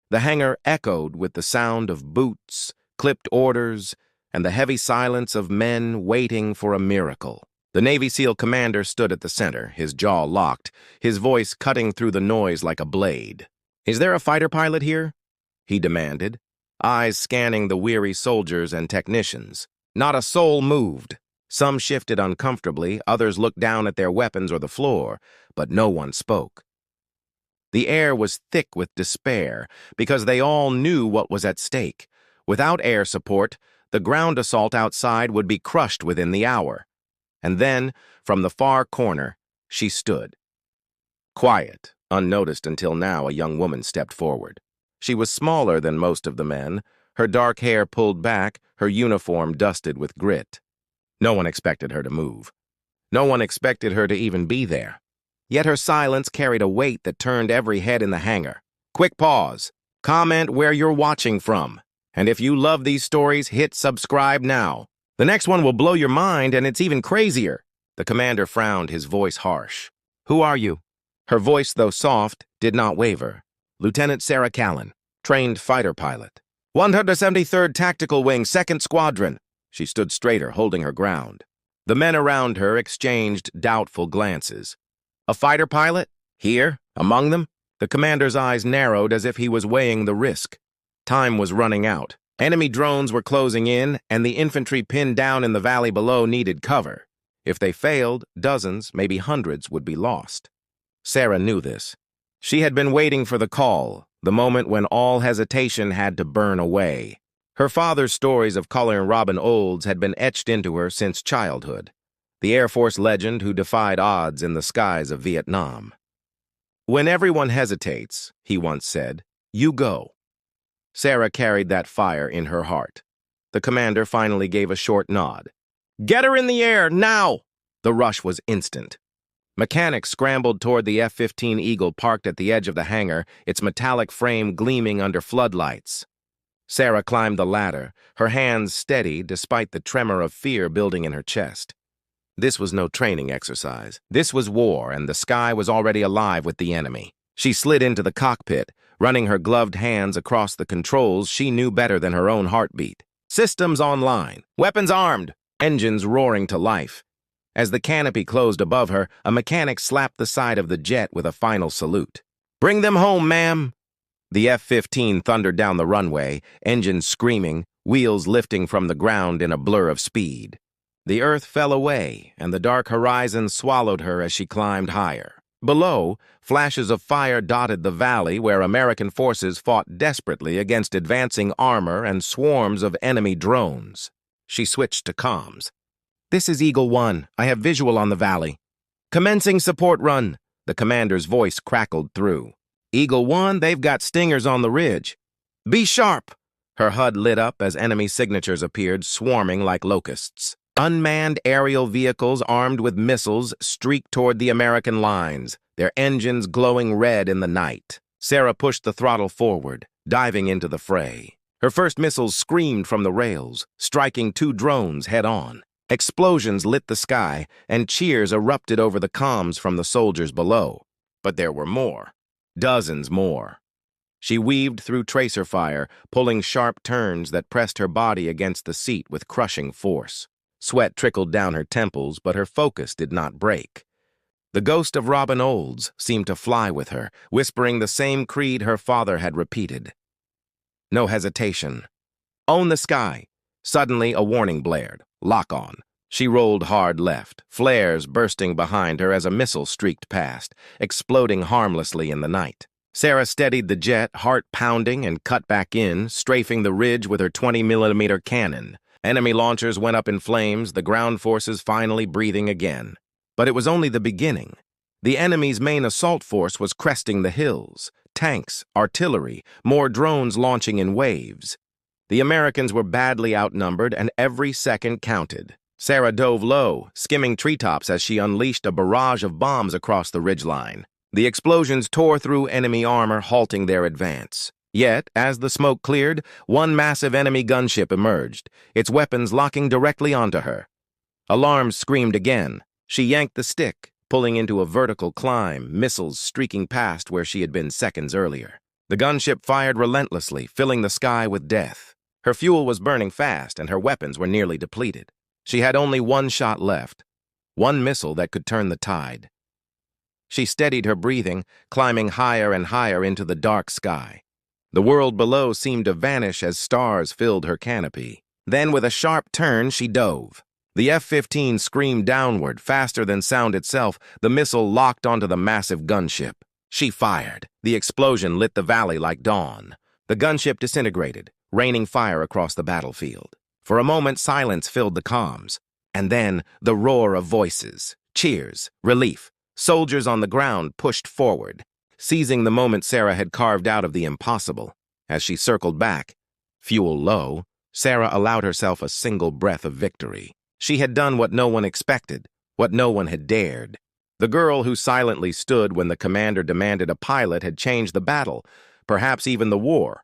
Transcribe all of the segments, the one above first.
The hangar echoed with the sound of boots, clipped orders, and the heavy silence of men waiting for a miracle. The Navy SEAL commander stood at the center, his jaw locked, his voice cutting through the noise like a blade. "Is there a fighter pilot here?" he demanded, eyes scanning the weary soldiers and technicians. Not a soul moved. Some shifted uncomfortably, others looked down at their weapons or the floor, but no one spoke. The air was thick with despair, because they all knew what was at stake. Without air support, the ground assault outside would be crushed within the hour. And then, from the far corner, she stood. Quiet, unnoticed until now, a young woman stepped forward. She was smaller than most of the men, her dark hair pulled back, her uniform dusted with grit. No one expected her to move. No one expected her to even be there. Yet her silence carried a weight that turned every head in the hangar. Quick pause. Comment where you're watching from. And if you love these stories, hit subscribe now. The next one will blow your mind, and it's even crazier. The commander frowned, his voice harsh. "Who are you?" Her voice, though soft, did not waver. "Lieutenant Sarah Callan, trained fighter pilot. 173rd Tactical Wing, 2nd Squadron." She stood straighter, holding her ground. The men around her exchanged doubtful glances. A fighter pilot? Here? Among them? The commander's eyes narrowed as if he was weighing the risk. Time was running out. Enemy drones were closing in, and the infantry pinned down in the valley below needed cover. If they failed, dozens, maybe hundreds, would be lost. Sarah knew this. She had been waiting for the call, the moment when all hesitation had to burn away. Her father's stories of Colonel Robin Olds had been etched into her since childhood, the Air Force legend who defied odds in the skies of Vietnam. "When everyone hesitates," he once said, "you go." Sarah carried that fire in her heart. The commander finally gave a short nod. "Get her in the air, now!" The rush was instant. Mechanics scrambled toward the F-15 Eagle parked at the edge of the hangar, its metallic frame gleaming under floodlights. Sarah climbed the ladder, her hands steady despite the tremor of fear building in her chest. This was no training exercise. This was war, and the sky was already alive with the enemy. She slid into the cockpit, running her gloved hands across the controls she knew better than her own heartbeat. Systems online, weapons armed, engines roaring to life. As the canopy closed above her, a mechanic slapped the side of the jet with a final salute. "Bring them home, ma'am!" The F-15 thundered down the runway, engines screaming, wheels lifting from the ground in a blur of speed. The earth fell away, and the dark horizon swallowed her as she climbed higher. Below, flashes of fire dotted the valley where American forces fought desperately against advancing armor and swarms of enemy drones. She switched to comms. "This is Eagle 1. I have visual on the valley." "Commencing support run," the commander's voice crackled through. "Eagle 1, they've got stingers on the ridge." "Be sharp!" Her HUD lit up as enemy signatures appeared, swarming like locusts. Unmanned aerial vehicles armed with missiles streaked toward the American lines, their engines glowing red in the night. Sarah pushed the throttle forward, diving into the fray. Her first missiles screamed from the rails, striking 2 drones head-on. Explosions lit the sky, and cheers erupted over the comms from the soldiers below. But there were more. Dozens more. She weaved through tracer fire, pulling sharp turns that pressed her body against the seat with crushing force. Sweat trickled down her temples, but her focus did not break. The ghost of Robin Olds seemed to fly with her, whispering the same creed her father had repeated. No hesitation. "Own the sky." Suddenly, a warning blared. "Lock on." She rolled hard left, flares bursting behind her as a missile streaked past, exploding harmlessly in the night. Sarah steadied the jet, heart pounding, and cut back in, strafing the ridge with her 20mm cannon. Enemy launchers went up in flames, the ground forces finally breathing again. But it was only the beginning. The enemy's main assault force was cresting the hills. Tanks, artillery, more drones launching in waves. The Americans were badly outnumbered, and every second counted. Sarah dove low, skimming treetops as she unleashed a barrage of bombs across the ridgeline. The explosions tore through enemy armor, halting their advance. Yet, as the smoke cleared, one massive enemy gunship emerged, its weapons locking directly onto her. Alarms screamed again. She yanked the stick, pulling into a vertical climb, missiles streaking past where she had been seconds earlier. The gunship fired relentlessly, filling the sky with death. Her fuel was burning fast, and her weapons were nearly depleted. She had only one shot left, one missile that could turn the tide. She steadied her breathing, climbing higher and higher into the dark sky. The world below seemed to vanish as stars filled her canopy. Then, with a sharp turn, she dove. The F-15 screamed downward, faster than sound itself. The missile locked onto the massive gunship. She fired. The explosion lit the valley like dawn. The gunship disintegrated, raining fire across the battlefield. For a moment, silence filled the comms. And then, the roar of voices. Cheers. Relief. Soldiers on the ground pushed forward, seizing the moment Sarah had carved out of the impossible. As she circled back, fuel low, Sarah allowed herself a single breath of victory. She had done what no one expected, what no one had dared. The girl who silently stood when the commander demanded a pilot had changed the battle, perhaps even the war.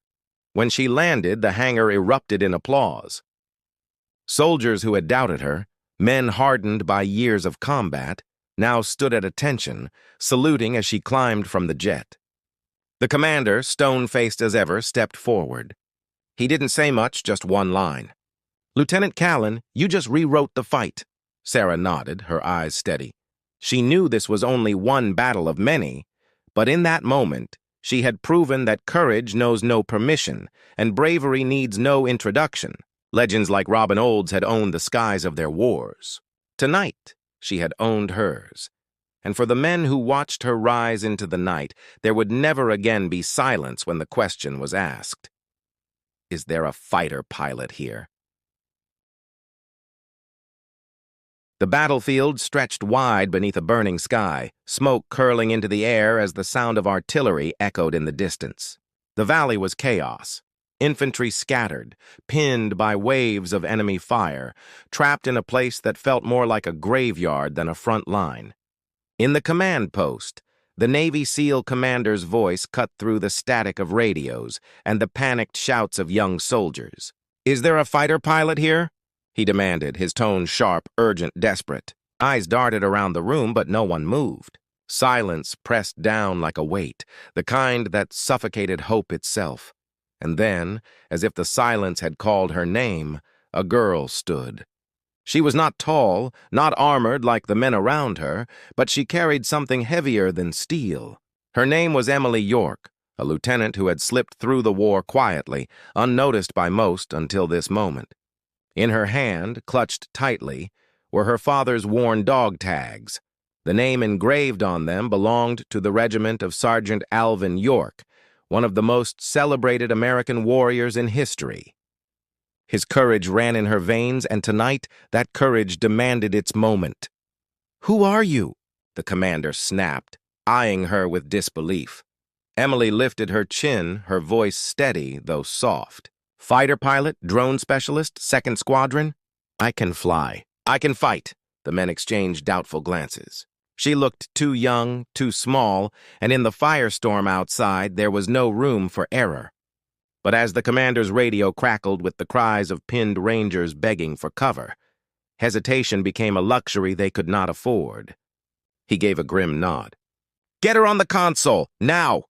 When she landed, the hangar erupted in applause. Soldiers who had doubted her, men hardened by years of combat, now stood at attention, saluting as she climbed from the jet. The commander, stone-faced as ever, stepped forward. He didn't say much, just one line. "Lieutenant Callan, you just rewrote the fight." Sarah nodded, her eyes steady. She knew this was only one battle of many, but in that moment, she had proven that courage knows no permission, and bravery needs no introduction. Legends like Robin Olds had owned the skies of their wars. Tonight, she had owned hers. And for the men who watched her rise into the night, there would never again be silence when the question was asked. Is there a fighter pilot here? The battlefield stretched wide beneath a burning sky, smoke curling into the air as the sound of artillery echoed in the distance. The valley was chaos. Infantry scattered, pinned by waves of enemy fire, trapped in a place that felt more like a graveyard than a front line. In the command post, the Navy SEAL commander's voice cut through the static of radios and the panicked shouts of young soldiers. "Is there a fighter pilot here?" he demanded, his tone sharp, urgent, desperate. Eyes darted around the room, but no one moved. Silence pressed down like a weight, the kind that suffocated hope itself. And then, as if the silence had called her name, a girl stood. She was not tall, not armored like the men around her, but she carried something heavier than steel. Her name was Emily York, a lieutenant who had slipped through the war quietly, unnoticed by most until this moment. In her hand, clutched tightly, were her father's worn dog tags. The name engraved on them belonged to the regiment of Sergeant Alvin York, one of the most celebrated American warriors in history. His courage ran in her veins, and tonight that courage demanded its moment. "Who are you?" the commander snapped, eyeing her with disbelief. Emily lifted her chin, her voice steady, though soft. "Fighter pilot, drone specialist, 2nd Squadron? I can fly. I can fight." The men exchanged doubtful glances. She looked too young, too small, and in the firestorm outside there was no room for error. But as the commander's radio crackled with the cries of pinned Rangers begging for cover, hesitation became a luxury they could not afford. He gave a grim nod. "Get her on the console, now!"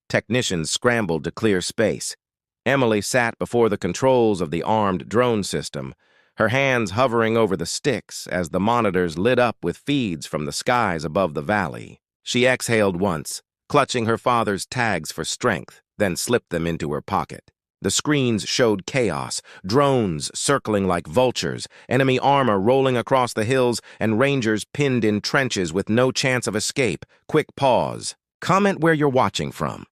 Technicians scrambled to clear space. Emily sat before the controls of the armed drone system, her hands hovering over the sticks as the monitors lit up with feeds from the skies above the valley. She exhaled once, clutching her father's tags for strength, then slipped them into her pocket. The screens showed chaos, drones circling like vultures, enemy armor rolling across the hills, and Rangers pinned in trenches with no chance of escape. Quick pause. Comment where you're watching from.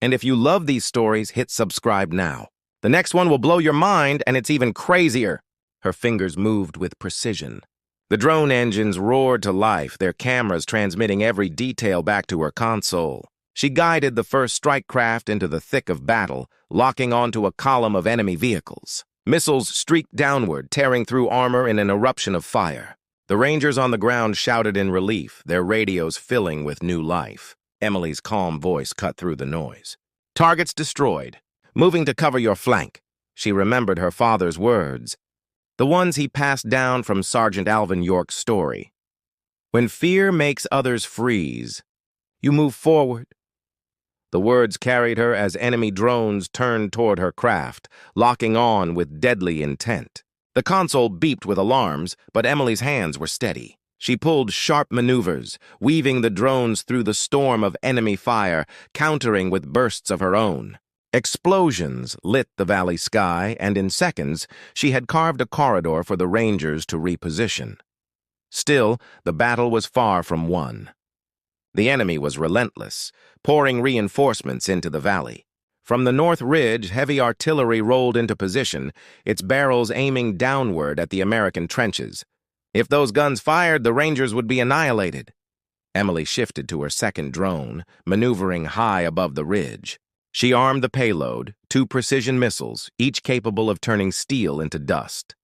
And if you love these stories, hit subscribe now. The next one will blow your mind, and it's even crazier. Her fingers moved with precision. The drone engines roared to life, their cameras transmitting every detail back to her console. She guided the first strike craft into the thick of battle, locking onto a column of enemy vehicles. Missiles streaked downward, tearing through armor in an eruption of fire. The Rangers on the ground shouted in relief, their radios filling with new life. Emily's calm voice cut through the noise. "Targets destroyed. Moving to cover your flank." She remembered her father's words, the ones he passed down from Sergeant Alvin York's story. "When fear makes others freeze, you move forward." The words carried her as enemy drones turned toward her craft, locking on with deadly intent. The console beeped with alarms, but Emily's hands were steady. She pulled sharp maneuvers, weaving the drones through the storm of enemy fire, countering with bursts of her own. Explosions lit the valley sky, and in seconds, she had carved a corridor for the Rangers to reposition. Still, the battle was far from won. The enemy was relentless, pouring reinforcements into the valley. From the north ridge, heavy artillery rolled into position, its barrels aiming downward at the American trenches. If those guns fired, the Rangers would be annihilated. Emily shifted to her second drone, maneuvering high above the ridge. She armed the payload, 2 precision missiles, each capable of turning steel into dust.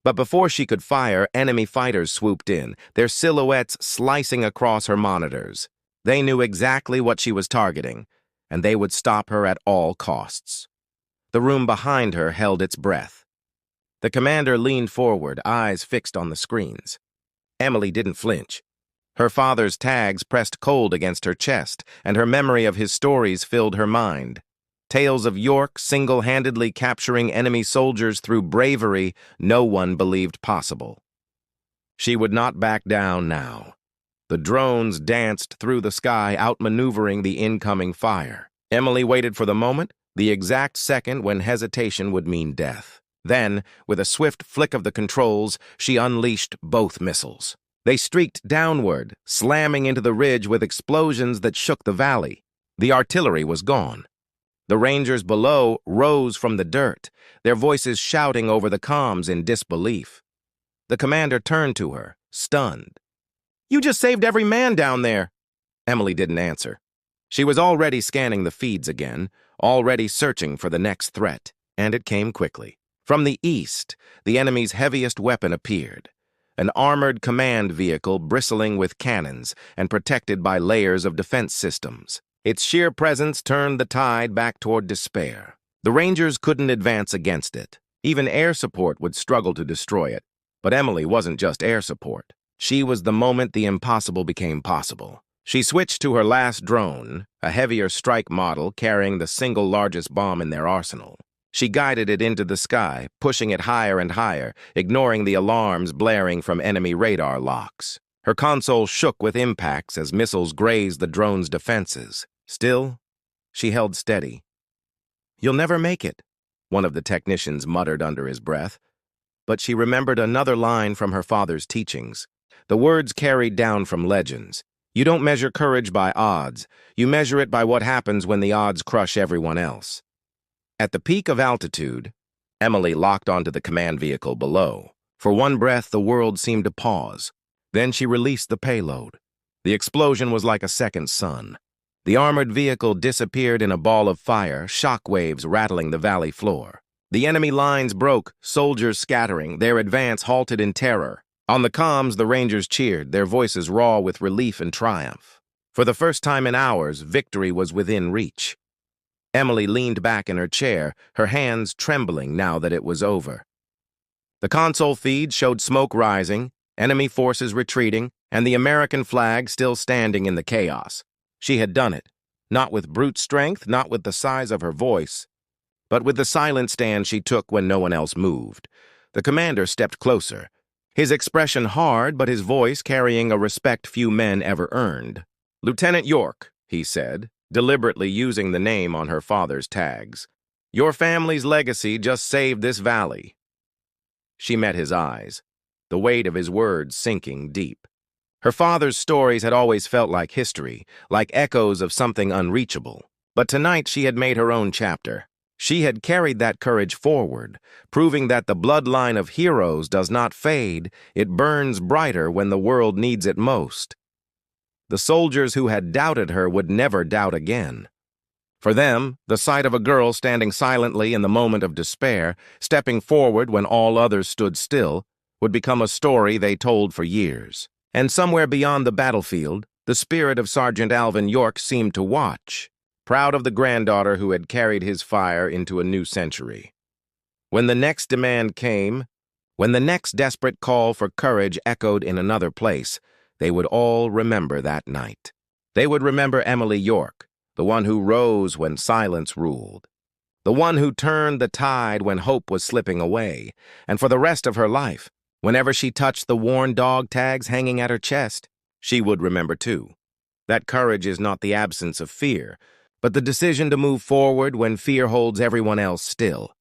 But before she could fire, enemy fighters swooped in, their silhouettes slicing across her monitors. They knew exactly what she was targeting, and they would stop her at all costs. The room behind her held its breath. The commander leaned forward, eyes fixed on the screens. Emily didn't flinch. Her father's tags pressed cold against her chest, and her memory of his stories filled her mind. Tales of York single-handedly capturing enemy soldiers through bravery no one believed possible. She would not back down now. The drones danced through the sky, outmaneuvering the incoming fire. Emily waited for the moment, the exact second when hesitation would mean death. Then, with a swift flick of the controls, she unleashed both missiles. They streaked downward, slamming into the ridge with explosions that shook the valley. The artillery was gone. The Rangers below rose from the dirt, their voices shouting over the comms in disbelief. The commander turned to her, stunned. "You just saved every man down there." Emily didn't answer. She was already scanning the feeds again, already searching for the next threat, and it came quickly. From the east, the enemy's heaviest weapon appeared. An armored command vehicle bristling with cannons and protected by layers of defense systems. Its sheer presence turned the tide back toward despair. The Rangers couldn't advance against it. Even air support would struggle to destroy it. But Emily wasn't just air support. She was the moment the impossible became possible. She switched to her last drone, a heavier strike model carrying the single largest bomb in their arsenal. She guided it into the sky, pushing it higher and higher, ignoring the alarms blaring from enemy radar locks. Her console shook with impacts as missiles grazed the drone's defenses. Still, she held steady. "You'll never make it," one of the technicians muttered under his breath. But she remembered another line from her father's teachings. The words carried down from legends. "You don't measure courage by odds. You measure it by what happens when the odds crush everyone else." At the peak of altitude, Emily locked onto the command vehicle below. For one breath, the world seemed to pause. Then she released the payload. The explosion was like a second sun. The armored vehicle disappeared in a ball of fire, shockwaves rattling the valley floor. The enemy lines broke, soldiers scattering, their advance halted in terror. On the comms, the Rangers cheered, their voices raw with relief and triumph. For the first time in hours, victory was within reach. Emily leaned back in her chair, her hands trembling now that it was over. The console feed showed smoke rising, enemy forces retreating, and the American flag still standing in the chaos. She had done it, not with brute strength, not with the size of her voice, but with the silent stand she took when no one else moved. The commander stepped closer, his expression hard, but his voice carrying a respect few men ever earned. "Lieutenant York," he said, deliberately using the name on her father's tags. "Your family's legacy just saved this valley." She met his eyes, the weight of his words sinking deep. Her father's stories had always felt like history, like echoes of something unreachable. But tonight she had made her own chapter. She had carried that courage forward, proving that the bloodline of heroes does not fade, it burns brighter when the world needs it most. The soldiers who had doubted her would never doubt again. For them, the sight of a girl standing silently in the moment of despair, stepping forward when all others stood still, would become a story they told for years. And somewhere beyond the battlefield, the spirit of Sergeant Alvin York seemed to watch, proud of the granddaughter who had carried his fire into a new century. When the next demand came, when the next desperate call for courage echoed in another place, they would all remember that night. They would remember Emily York, the one who rose when silence ruled, the one who turned the tide when hope was slipping away, and for the rest of her life, whenever she touched the worn dog tags hanging at her chest, she would remember too. That courage is not the absence of fear, but the decision to move forward when fear holds everyone else still.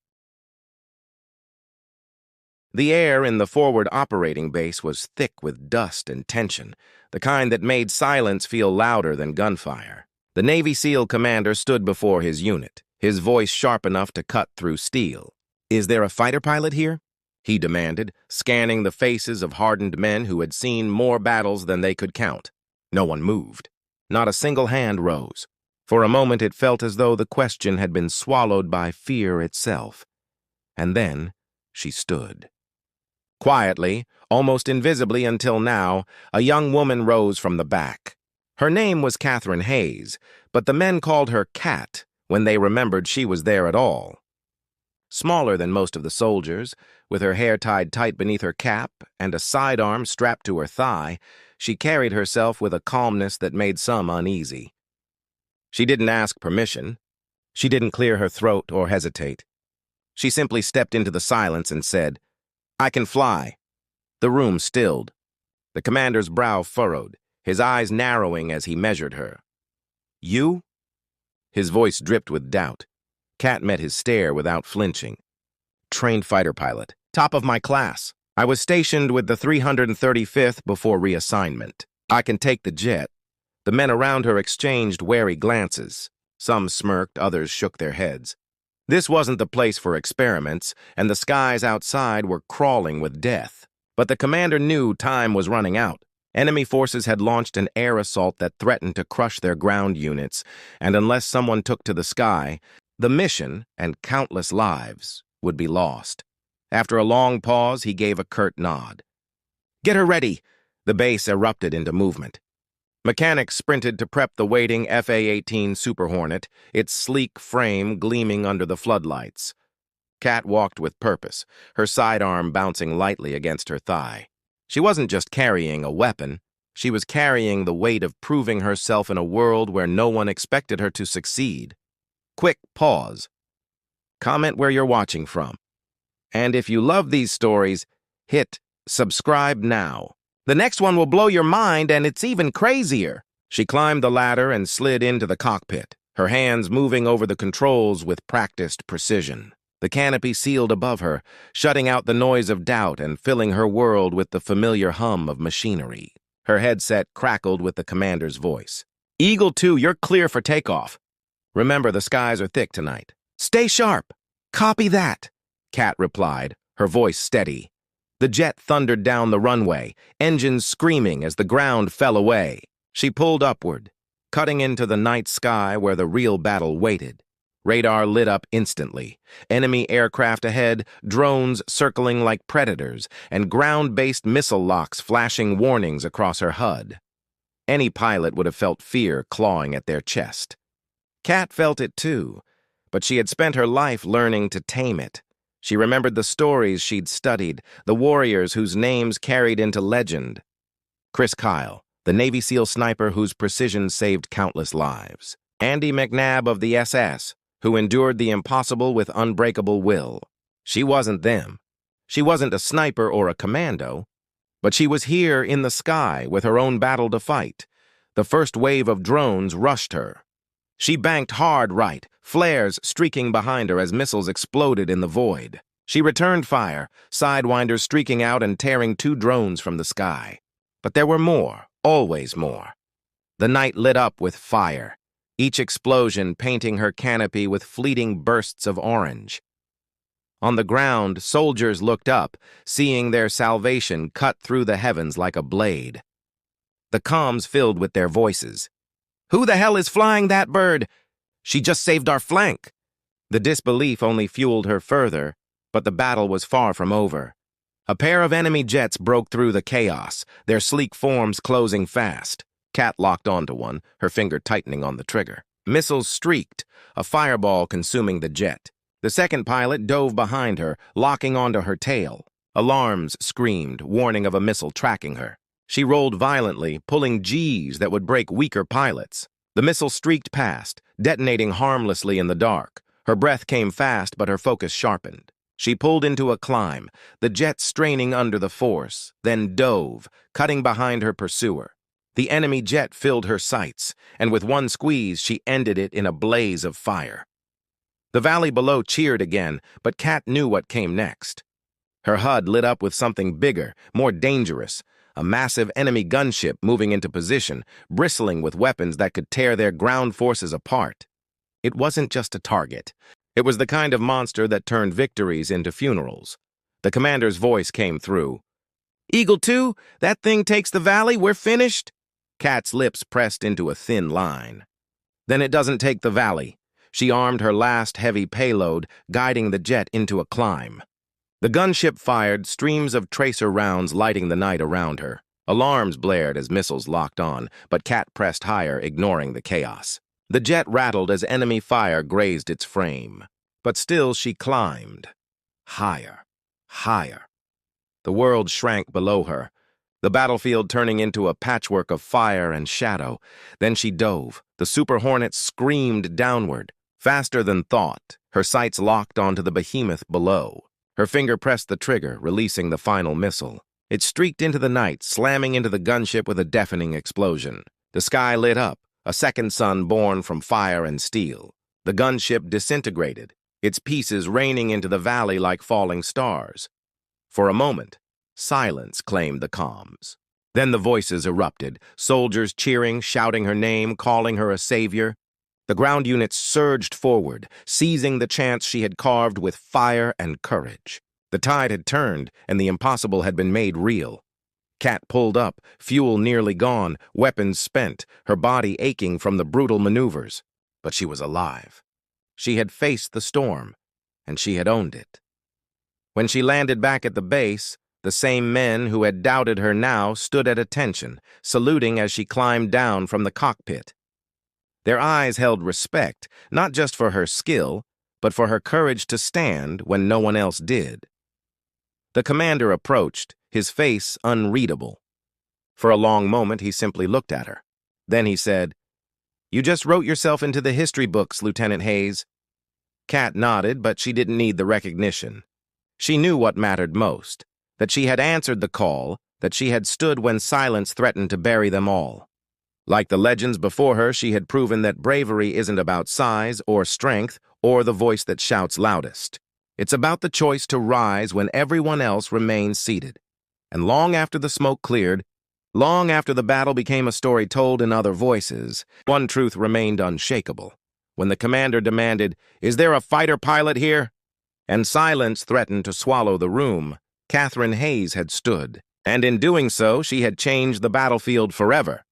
The air in the forward operating base was thick with dust and tension, the kind that made silence feel louder than gunfire. The Navy SEAL commander stood before his unit, his voice sharp enough to cut through steel. "Is there a fighter pilot here?" he demanded, scanning the faces of hardened men who had seen more battles than they could count. No one moved. Not a single hand rose. For a moment it felt as though the question had been swallowed by fear itself. And then she stood. Quietly, almost invisibly until now, a young woman rose from the back. Her name was Catherine Hayes, but the men called her Cat when they remembered she was there at all. Smaller than most of the soldiers, with her hair tied tight beneath her cap and a sidearm strapped to her thigh, she carried herself with a calmness that made some uneasy. She didn't ask permission. She didn't clear her throat or hesitate. She simply stepped into the silence and said, "I can fly." The room stilled. The commander's brow furrowed, his eyes narrowing as he measured her. "You?" His voice dripped with doubt. Cat met his stare without flinching. "Trained fighter pilot. Top of my class. I was stationed with the 335th before reassignment. I can take the jet." The men around her exchanged wary glances. Some smirked, others shook their heads. This wasn't the place for experiments, and the skies outside were crawling with death. But the commander knew time was running out. Enemy forces had launched an air assault that threatened to crush their ground units, and unless someone took to the sky, the mission and countless lives would be lost. After a long pause, he gave a curt nod. "Get her ready!" The base erupted into movement. Mechanics sprinted to prep the waiting FA-18 Super Hornet, its sleek frame gleaming under the floodlights. Cat walked with purpose, her sidearm bouncing lightly against her thigh. She wasn't just carrying a weapon, she was carrying the weight of proving herself in a world where no one expected her to succeed. Quick pause. Comment where you're watching from. And if you love these stories, hit subscribe now. The next one will blow your mind, and it's even crazier. She climbed the ladder and slid into the cockpit, her hands moving over the controls with practiced precision. The canopy sealed above her, shutting out the noise of doubt and filling her world with the familiar hum of machinery. Her headset crackled with the commander's voice. "Eagle 2, you're clear for takeoff. Remember, the skies are thick tonight. Stay sharp." "Copy that," Cat replied, her voice steady. The jet thundered down the runway, engines screaming as the ground fell away. She pulled upward, cutting into the night sky where the real battle waited. Radar lit up instantly. Enemy aircraft ahead, drones circling like predators, and ground-based missile locks flashing warnings across her HUD. Any pilot would have felt fear clawing at their chest. Cat felt it too, but she had spent her life learning to tame it. She remembered the stories she'd studied, the warriors whose names carried into legend. Chris Kyle, the Navy SEAL sniper whose precision saved countless lives. Andy McNabb of the SS, who endured the impossible with unbreakable will. She wasn't them. She wasn't a sniper or a commando, but she was here in the sky with her own battle to fight. The first wave of drones rushed her. She banked hard right, flares streaking behind her as missiles exploded in the void. She returned fire, sidewinders streaking out and tearing 2 drones from the sky. But there were more, always more. The night lit up with fire, each explosion painting her canopy with fleeting bursts of orange. On the ground, soldiers looked up, seeing their salvation cut through the heavens like a blade. The comms filled with their voices. "Who the hell is flying that bird? She just saved our flank." The disbelief only fueled her further, but the battle was far from over. A pair of enemy jets broke through the chaos, their sleek forms closing fast. Cat locked onto one, her finger tightening on the trigger. Missiles streaked, a fireball consuming the jet. The second pilot dove behind her, locking onto her tail. Alarms screamed, warning of a missile tracking her. She rolled violently, pulling G's that would break weaker pilots. The missile streaked past, detonating harmlessly in the dark. Her breath came fast, but her focus sharpened. She pulled into a climb, the jet straining under the force, then dove, cutting behind her pursuer. The enemy jet filled her sights, and with one squeeze she ended it in a blaze of fire. The valley below cheered again, but Kat knew what came next. Her HUD lit up with something bigger, more dangerous, a massive enemy gunship moving into position, bristling with weapons that could tear their ground forces apart. It wasn't just a target. It was the kind of monster that turned victories into funerals. The commander's voice came through. "Eagle 2, that thing takes the valley, we're finished?" Kat's lips pressed into a thin line. "Then it doesn't take the valley." She armed her last heavy payload, guiding the jet into a climb. The gunship fired, streams of tracer rounds lighting the night around her. Alarms blared as missiles locked on, but Kat pressed higher, ignoring the chaos. The jet rattled as enemy fire grazed its frame. But still she climbed. Higher, higher. The world shrank below her, the battlefield turning into a patchwork of fire and shadow. Then she dove. The Super Hornet screamed downward. Faster than thought, her sights locked onto the behemoth below. Her finger pressed the trigger, releasing the final missile. It streaked into the night, slamming into the gunship with a deafening explosion. The sky lit up, a second sun born from fire and steel. The gunship disintegrated, its pieces raining into the valley like falling stars. For a moment, silence claimed the comms. Then the voices erupted, soldiers cheering, shouting her name, calling her a savior. The ground units surged forward, seizing the chance she had carved with fire and courage. The tide had turned, and the impossible had been made real. Kat pulled up, fuel nearly gone, weapons spent, her body aching from the brutal maneuvers. But she was alive. She had faced the storm, and she had owned it. When she landed back at the base, the same men who had doubted her now stood at attention, saluting as she climbed down from the cockpit. Their eyes held respect, not just for her skill, but for her courage to stand when no one else did. The commander approached, his face unreadable. For a long moment, he simply looked at her. Then he said, "You just wrote yourself into the history books, Lieutenant Hayes." Kat nodded, but she didn't need the recognition. She knew what mattered most, that she had answered the call, that she had stood when silence threatened to bury them all. Like the legends before her, she had proven that bravery isn't about size or strength or the voice that shouts loudest. It's about the choice to rise when everyone else remains seated. And long after the smoke cleared, long after the battle became a story told in other voices, one truth remained unshakable. When the commander demanded, "Is there a fighter pilot here?" and silence threatened to swallow the room, Catherine Hayes had stood. And in doing so, she had changed the battlefield forever.